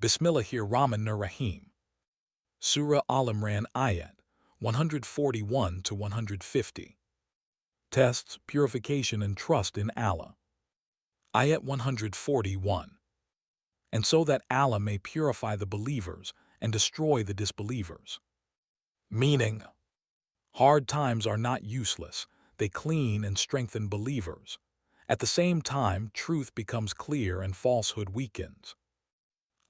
Bismillahir-Rahmanir-Rahim. Surah Aal-Imran Ayat 141 to 150. Tests, purification and trust in Allah. Ayat 141. And so that Allah may purify the believers and destroy the disbelievers. Meaning, hard times are not useless, they clean and strengthen believers. At the same time, truth becomes clear and falsehood weakens.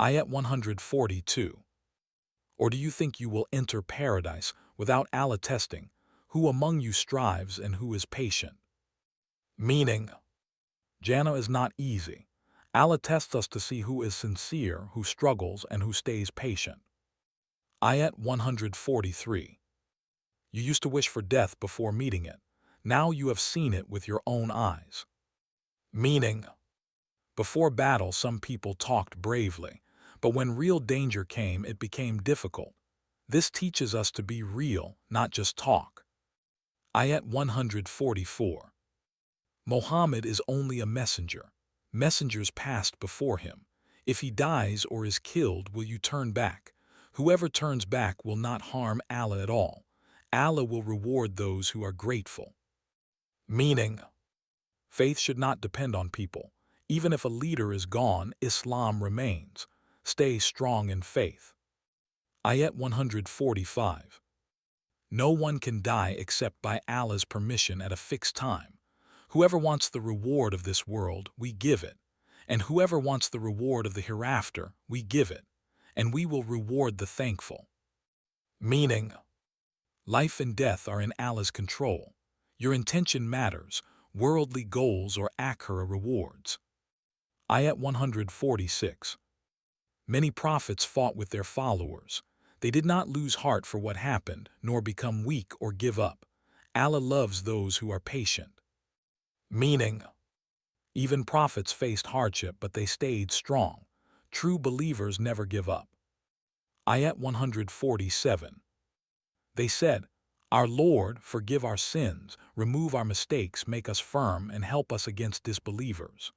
Ayat 142. Or do you think you will enter paradise without Allah testing who among you strives and who is patient? Meaning, Jannah is not easy. Allah tests us to see who is sincere, who struggles, and who stays patient. Ayat 143. You used to wish for death before meeting it. Now you have seen it with your own eyes. Meaning, before battle some people talked bravely, but when real danger came it became difficult. This teaches us to be real, not just talk. Ayat 144. Muhammad is only a messenger. Messengers passed before him. If he dies or is killed, will you turn back? Whoever turns back will not harm Allah at all. Allah will reward those who are grateful. Meaning, faith should not depend on people. Even if a leader is gone, Islam remains. Stay strong in faith. Ayat 145. No one can die except by Allah's permission at a fixed time. Whoever wants the reward of this world, we give it. And whoever wants the reward of the hereafter, we give it. And we will reward the thankful. Meaning, life and death are in Allah's control. Your intention matters, worldly goals or akhira rewards. Ayat 146. Many prophets fought with their followers. They did not lose heart for what happened, nor become weak or give up. Allah loves those who are patient. Meaning, even prophets faced hardship, but they stayed strong. True believers never give up. Ayat 147. They said, Our Lord, forgive our sins, remove our mistakes, make us firm, and help us against disbelievers.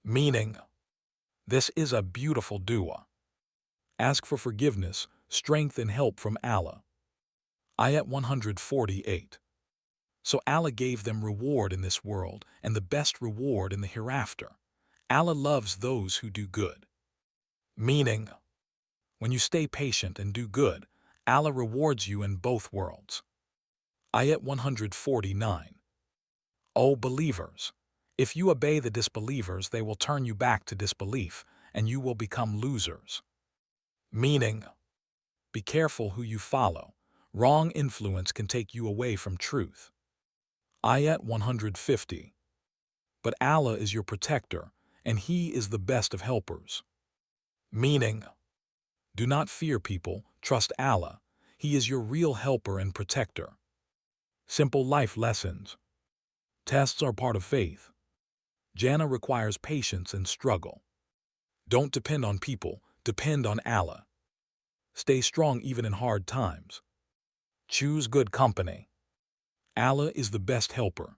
Meaning, this is a beautiful dua. Ask for forgiveness, strength, and help from Allah. Ayat 148. So Allah gave them reward in this world and the best reward in the hereafter. Allah loves those who do good. Meaning, when you stay patient and do good, Allah rewards you in both worlds. Ayat 149. O believers! If you obey the disbelievers, they will turn you back to disbelief, and you will become losers. Meaning, be careful who you follow. Wrong influence can take you away from truth. Ayat 150. But Allah is your protector, and He is the best of helpers. Meaning, do not fear people, trust Allah. He is your real helper and protector. Simple life lessons. Tests are part of faith. Jannah requires patience and struggle. Don't depend on people, depend on Allah. Stay strong even in hard times. Choose good company. Allah is the best helper.